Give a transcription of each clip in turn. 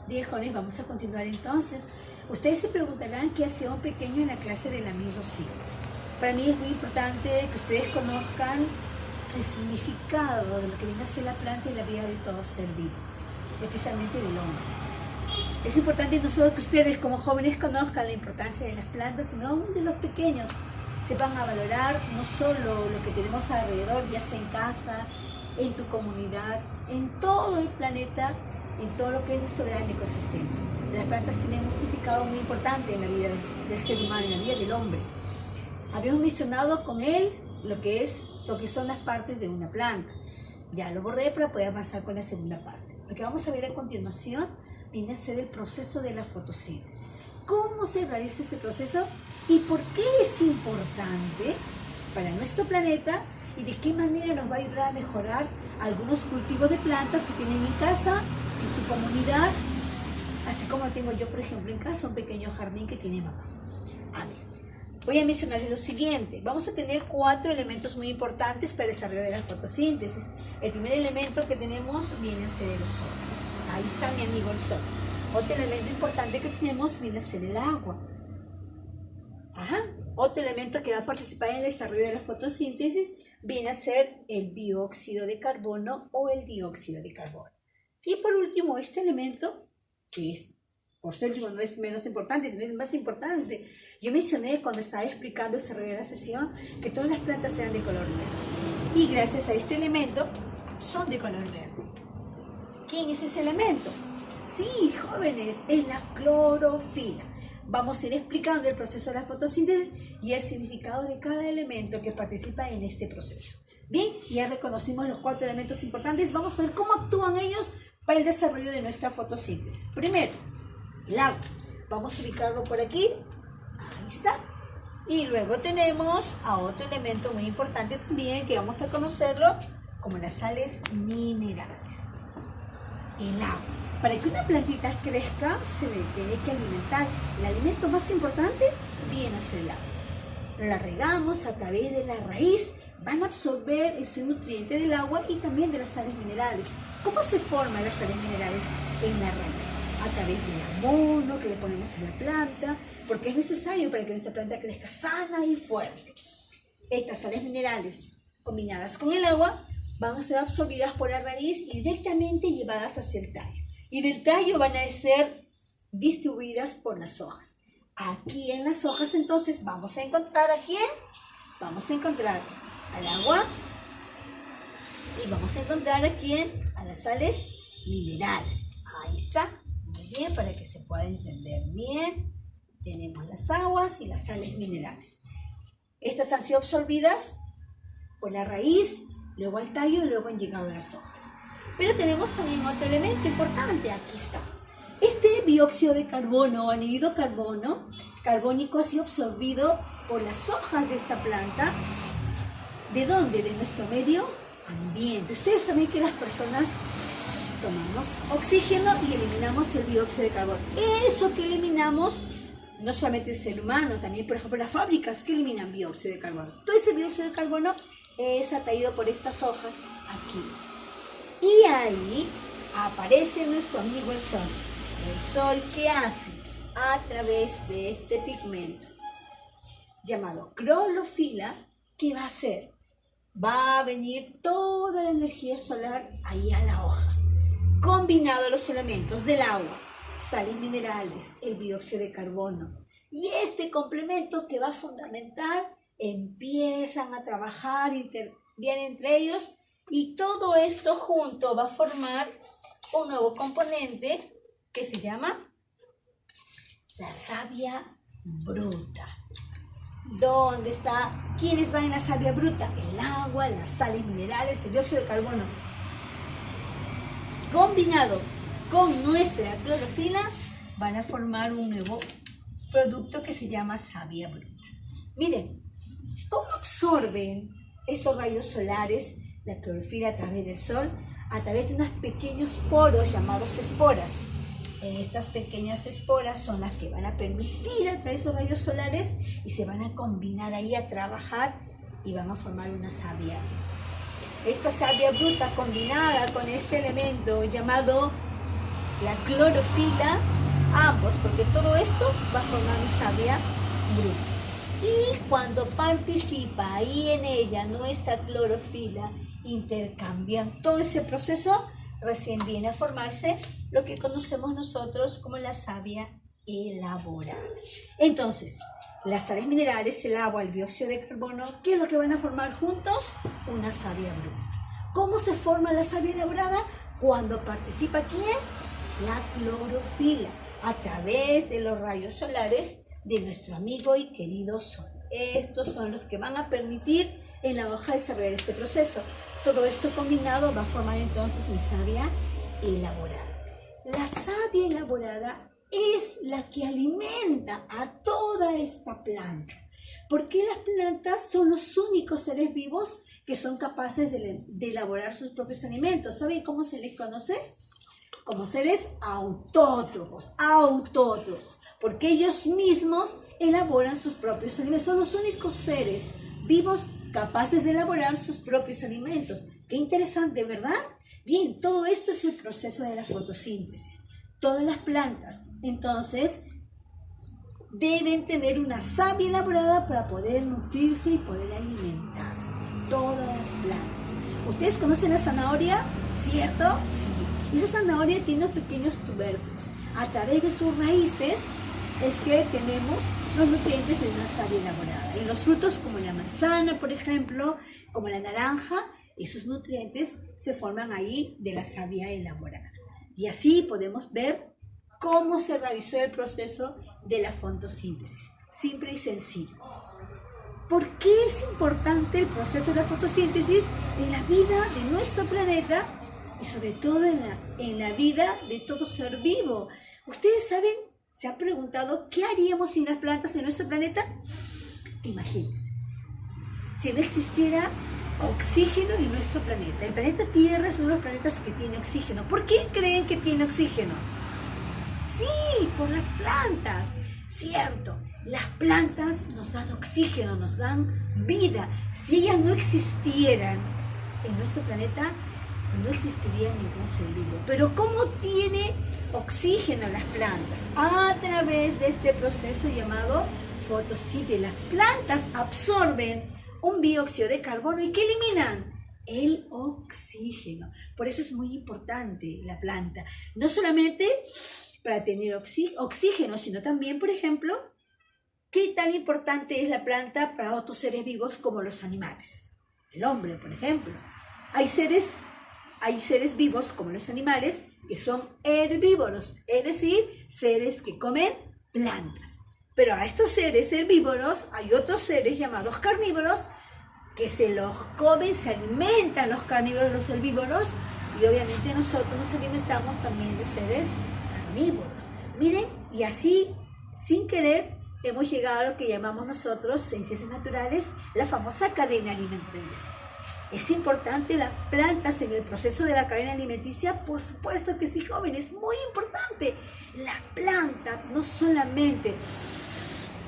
Bien, jóvenes, vamos a continuar entonces. Ustedes se preguntarán qué hacía un pequeño en la clase del amigo sí. Para mí es muy importante que ustedes conozcan el significado de lo que viene a ser la planta y la vida de todo ser vivo, especialmente del hombre. Es importante no solo que ustedes como jóvenes conozcan la importancia de las plantas, sino aún de los pequeños. Sepan a valorar no solo lo que tenemos alrededor, ya sea en casa, en tu comunidad, en todo el planeta, en todo lo que es nuestro gran ecosistema. Las plantas tienen un significado muy importante en la vida del ser humano, en la vida del hombre. Habíamos mencionado con él lo que son las partes de una planta. Ya lo borré para poder avanzar con la segunda parte. Lo que vamos a ver a continuación viene a ser el proceso de la fotosíntesis. ¿Cómo se realiza este proceso y por qué es importante para nuestro planeta y de qué manera nos va a ayudar a mejorar algunos cultivos de plantas que tienen en casa, en su comunidad, así como tengo yo, por ejemplo, en casa, un pequeño jardín que tiene mamá? A ver, voy a mencionarles lo siguiente. Vamos a tener 4 elementos muy importantes para el desarrollo de la fotosíntesis. El primer elemento que tenemos viene a ser el sol. Ahí está mi amigo el sol. Otro elemento importante que tenemos viene a ser el agua. Otro elemento que va a participar en el desarrollo de la fotosíntesis viene a ser el dióxido de carbono o el dióxido de carbono. Y por último, este elemento, que es, por ser último, no es menos importante, es más importante. Yo mencioné cuando estaba explicando el desarrollo de la sesión que todas las plantas eran de color verde. Y gracias a este elemento son de color verde. ¿Quién es ese elemento? Sí, jóvenes, es la clorofila. Vamos a ir explicando el proceso de la fotosíntesis y el significado de cada elemento que participa en este proceso. Bien, ya reconocimos los 4 elementos importantes. Vamos a ver cómo actúan ellos para el desarrollo de nuestra fotosíntesis. Primero, el agua. Vamos a ubicarlo por aquí. Ahí está. Y luego tenemos a otro elemento muy importante también que vamos a conocerlo como las sales minerales. El agua. Para que una plantita crezca, se le tiene que alimentar. El alimento más importante viene a ser el agua. La regamos a través de la raíz, van a absorber ese nutriente del agua y también de las sales minerales. ¿Cómo se forman las sales minerales en la raíz? A través del abono que le ponemos a la planta, porque es necesario para que nuestra planta crezca sana y fuerte. Estas sales minerales combinadas con el agua van a ser absorbidas por la raíz y directamente llevadas hacia el tallo. Y del tallo van a ser distribuidas por las hojas. Aquí en las hojas entonces vamos a encontrar ¿a quién? Vamos a encontrar al agua y vamos a encontrar ¿a quién? A las sales minerales. Ahí está. Muy bien, para que se pueda entender bien. Tenemos las aguas y las sales minerales. Estas han sido absorbidas por la raíz, luego al tallo y luego han llegado a las hojas. Pero tenemos también otro elemento importante, aquí está. Este dióxido de carbono o anhídrido carbónico ha sido absorbido por las hojas de esta planta. ¿De dónde? De nuestro medio ambiente. Ustedes saben que las personas tomamos oxígeno y eliminamos el dióxido de carbono. Eso que eliminamos, no solamente el ser humano, también por ejemplo las fábricas que eliminan dióxido de carbono. Todo ese dióxido de carbono es atraído por estas hojas aquí. Y ahí aparece nuestro amigo el sol. El sol, ¿qué hace? A través de este pigmento llamado clorofila, ¿qué va a hacer? Va a venir toda la energía solar ahí a la hoja, combinado a los elementos del agua, sales minerales, el dióxido de carbono. Y este complemento que va a fundamentar, empiezan a trabajar bien entre ellos. Y todo esto junto va a formar un nuevo componente que se llama la savia bruta. ¿Dónde está? ¿Quiénes van en la savia bruta? El agua, las sales minerales, el dióxido de carbono. Combinado con nuestra clorofila van a formar un nuevo producto que se llama savia bruta. Miren, ¿cómo absorben esos rayos solares la clorofila a través del sol? A través de unos pequeños poros llamados esporas. Estas pequeñas esporas son las que van a permitir atraer esos rayos solares y se van a combinar ahí a trabajar y van a formar una savia. Esta savia bruta combinada con este elemento llamado la clorofila, ambos, porque todo esto va a formar mi savia bruta. Y cuando participa ahí en ella nuestra clorofila, intercambian todo ese proceso, recién viene a formarse lo que conocemos nosotros como la savia elaborada. Entonces, las sales minerales, el agua, el dióxido de carbono, ¿qué es lo que van a formar juntos? Una savia bruta. ¿Cómo se forma la savia elaborada? Cuando participa ¿quién? La clorofila, a través de los rayos solares de nuestro amigo y querido Sol. Estos son los que van a permitir en la hoja desarrollar este proceso. Todo esto combinado va a formar entonces mi savia elaborada. La savia elaborada es la que alimenta a toda esta planta. Porque las plantas son los únicos seres vivos que son capaces de elaborar sus propios alimentos. ¿Saben cómo se les conoce? Como seres autótrofos, porque ellos mismos elaboran sus propios alimentos. Son los únicos seres vivos capaces de elaborar sus propios alimentos. Qué interesante, ¿verdad? Bien, todo esto es el proceso de la fotosíntesis. Todas las plantas, entonces, deben tener una savia elaborada para poder nutrirse y poder alimentarse. Todas las plantas. ¿Ustedes conocen la zanahoria? ¿Cierto? Sí. Esa zanahoria tiene unos pequeños tubérculos. A través de sus raíces es que tenemos los nutrientes de una savia elaborada. En los frutos como la manzana, por ejemplo, como la naranja, esos nutrientes se forman ahí de la savia elaborada. Y así podemos ver cómo se realizó el proceso de la fotosíntesis. Simple y sencillo. ¿Por qué es importante el proceso de la fotosíntesis en la vida de nuestro planeta y sobre todo en la vida de todo ser vivo? ¿Ustedes saben, se han preguntado qué haríamos sin las plantas en nuestro planeta? Imagínense, si no existiera oxígeno en nuestro planeta. El planeta Tierra es uno de los planetas que tiene oxígeno. ¿Por qué creen que tiene oxígeno? Sí, por las plantas. Cierto, las plantas nos dan oxígeno, nos dan vida. Si ellas no existieran en nuestro planeta, no existiría ningún ser vivo. Pero ¿cómo tiene oxígeno las plantas? A través de este proceso llamado fotosíntesis. Las plantas absorben un dióxido de carbono y ¿qué eliminan? El oxígeno. Por eso es muy importante la planta. No solamente para tener oxígeno, sino también, por ejemplo, ¿qué tan importante es la planta para otros seres vivos como los animales? El hombre, por ejemplo. Hay seres vivos como los animales que son herbívoros, es decir, seres que comen plantas. Pero a estos seres herbívoros hay otros seres llamados carnívoros que se los comen, se alimentan los carnívoros, los herbívoros, y obviamente nosotros nos alimentamos también de seres carnívoros. Miren, y así, sin querer, hemos llegado a lo que llamamos nosotros, en ciencias naturales, la famosa cadena alimenticia. ¿Es importante las plantas en el proceso de la cadena alimenticia? Por supuesto que sí, jóvenes, muy importante. La planta no solamente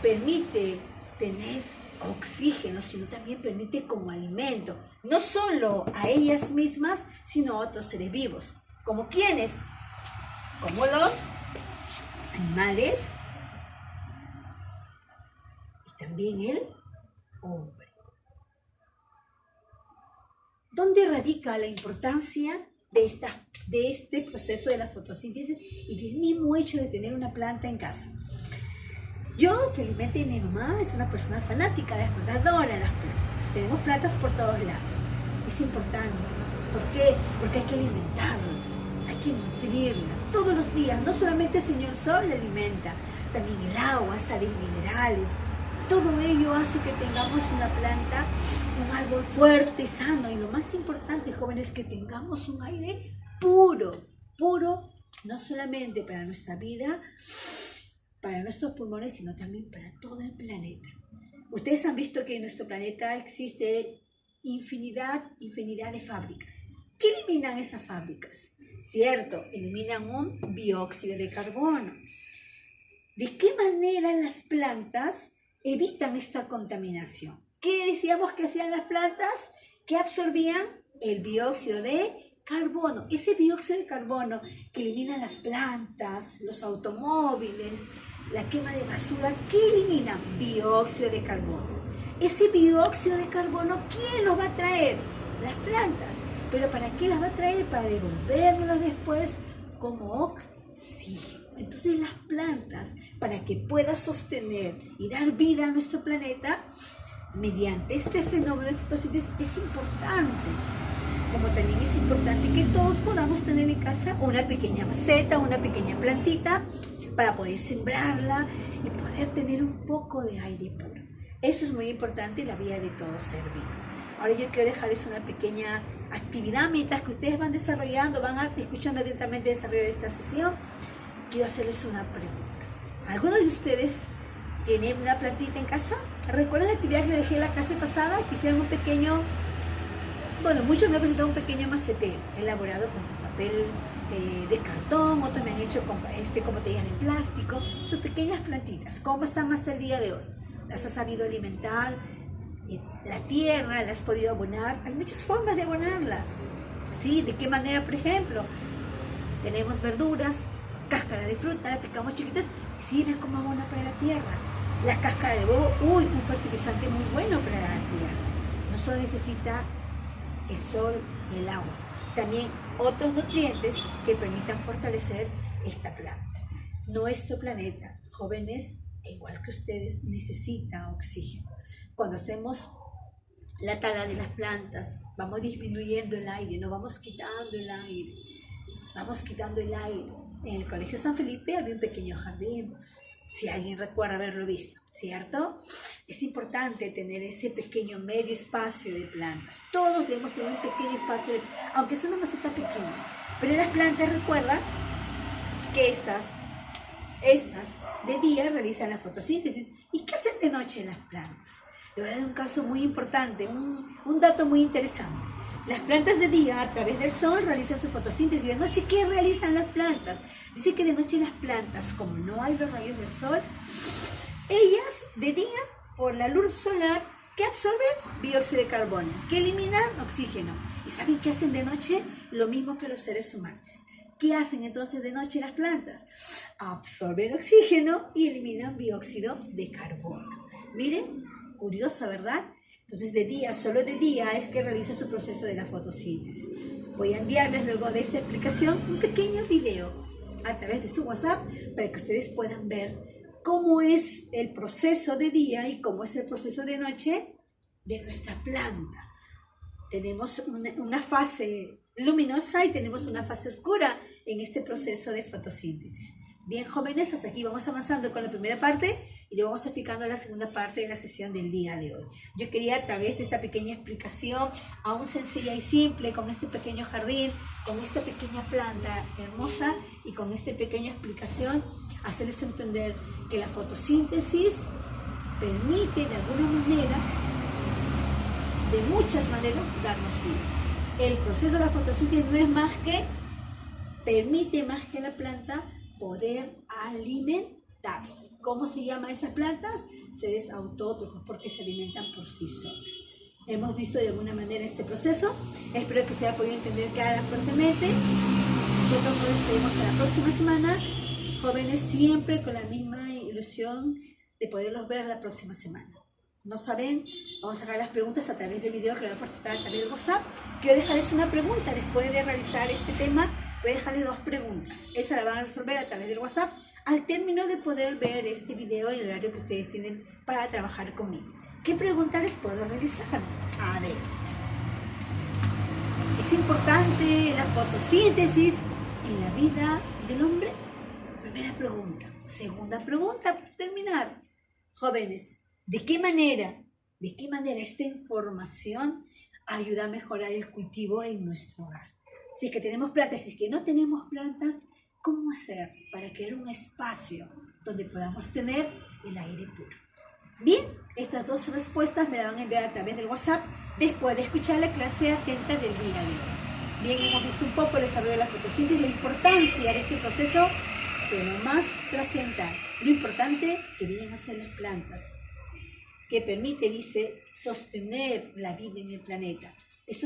permite tener oxígeno, sino también permite como alimento, no solo a ellas mismas, sino a otros seres vivos. ¿Como quiénes? Como los animales y también el hombre. ¿Dónde radica la importancia de este proceso de la fotosíntesis y del mismo hecho de tener una planta en casa? Yo, felizmente, mi mamá es una persona fanática de las plantas, adora las plantas. Tenemos plantas por todos lados. Es importante. ¿Por qué? Porque hay que alimentarla, hay que nutrirla todos los días. No solamente el señor Sol la alimenta, también el agua, sales minerales. Todo ello hace que tengamos una planta, un árbol fuerte, sano. Y lo más importante, jóvenes, es que tengamos un aire puro, no solamente para nuestra vida, para nuestros pulmones, sino también para todo el planeta. Ustedes han visto que en nuestro planeta existe infinidad de fábricas. ¿Qué eliminan esas fábricas? Cierto, eliminan un dióxido de carbono. ¿De qué manera las plantas evitan esta contaminación? ¿Qué decíamos que hacían las plantas? Que absorbían el dióxido de carbono, ese dióxido de carbono que elimina las plantas, los automóviles, la quema de basura, ¿qué elimina? Dióxido de carbono. Ese dióxido de carbono, ¿quién lo va a traer? Las plantas. ¿Pero para qué las va a traer? Para devolvernos después como oxígeno. Entonces las plantas, para que puedan sostener y dar vida a nuestro planeta, mediante este fenómeno de fotosíntesis es importante. Como también es importante que todos podamos tener en casa una pequeña maceta, una pequeña plantita, para poder sembrarla y poder tener un poco de aire puro. Eso es muy importante en la vida de todo ser vivo. Ahora yo quiero dejarles una pequeña actividad mientras que ustedes van desarrollando, escuchando atentamente el desarrollo de esta sesión. Quiero hacerles una pregunta. ¿Alguno de ustedes tiene una plantita en casa? ¿Recuerdan la actividad que les dejé la clase pasada? Que hicieron un pequeño, bueno, muchos me han presentado un pequeño macetero elaborado con papel de cartón, otros me han hecho con como te digan, en plástico, sus pequeñas plantitas. ¿Cómo están hasta el día de hoy? ¿Las has sabido alimentar? La tierra, ¿la has podido abonar? Hay muchas formas de abonarlas. ¿Sí? ¿De qué manera, por ejemplo? Tenemos verduras, cáscara de fruta, la picamos chiquitas y sirve como abono para la tierra. La cáscara de huevo, un fertilizante muy bueno para la tierra. No solo necesita el sol y el agua, también otros nutrientes que permitan fortalecer esta planta. Nuestro planeta, jóvenes, igual que ustedes, necesita oxígeno. Cuando hacemos la tala de las plantas, vamos disminuyendo el aire, no vamos quitando el aire, vamos quitando el aire. En el Colegio San Felipe había un pequeño jardín, si alguien recuerda haberlo visto, ¿cierto? Es importante tener ese pequeño medio espacio de plantas. Todos debemos tener un pequeño espacio, aunque es una maceta pequeña. Pero las plantas, recuerda que estas de día realizan la fotosíntesis. ¿Y qué hacen de noche las plantas? Le voy a dar un caso muy importante, un dato muy interesante. Las plantas de día, a través del sol, realizan su fotosíntesis. ¿De noche qué realizan las plantas? Dice que de noche las plantas, como no hay los rayos del sol, ellas de día, por la luz solar, ¿qué absorben? Dióxido de carbono. ¿Qué eliminan? Oxígeno. ¿Y saben qué hacen de noche? Lo mismo que los seres humanos. ¿Qué hacen entonces de noche las plantas? Absorben oxígeno y eliminan dióxido de carbono. Miren, curioso, ¿verdad? Entonces de día, solo de día es que realiza su proceso de la fotosíntesis. Voy a enviarles luego de esta explicación un pequeño video a través de su WhatsApp para que ustedes puedan ver cómo es el proceso de día y cómo es el proceso de noche de nuestra planta. Tenemos una fase luminosa y tenemos una fase oscura en este proceso de fotosíntesis. Bien, jóvenes, hasta aquí vamos avanzando con la primera parte y le vamos explicando la segunda parte de la sesión del día de hoy. Yo quería, a través de esta pequeña explicación, aún sencilla y simple, con este pequeño jardín, con esta pequeña planta hermosa y con esta pequeña explicación, hacerles entender que la fotosíntesis permite de alguna manera, de muchas maneras, darnos vida. El proceso de la fotosíntesis no es más que, permite más que la planta poder alimentarse. ¿Cómo se llama esas plantas? Seres autótrofos, porque se alimentan por sí solas. Hemos visto de alguna manera este proceso. Espero que se haya podido entender clara fuertemente. Nosotros nos despedimos hasta la próxima semana. Jóvenes, siempre con la misma ilusión de poderlos ver la próxima semana. ¿No saben? Vamos a dejar las preguntas a través del video que van a participar a través del WhatsApp. Quiero dejarles una pregunta. Después de realizar este tema, voy a dejarles 2 preguntas. Esa la van a resolver a través del WhatsApp al término de poder ver este video en el horario que ustedes tienen para trabajar conmigo. ¿Qué pregunta les puedo realizar? A ver. ¿Es importante la fotosíntesis en la vida del hombre? Primera pregunta. Segunda pregunta, para terminar. Jóvenes, ¿de qué manera esta información ayuda a mejorar el cultivo en nuestro hogar? Si es que tenemos plantas, si es que no tenemos plantas, ¿cómo hacer para crear un espacio donde podamos tener el aire puro? Bien, estas 2 respuestas me las van a enviar a través del WhatsApp después de escuchar la clase atenta del día de hoy. Bien, hemos visto un poco el desarrollo de la fotosíntesis, la importancia de este proceso, pero lo más trascendental, lo importante que vienen a ser las plantas, que permite, dice, sostener la vida en el planeta. Eso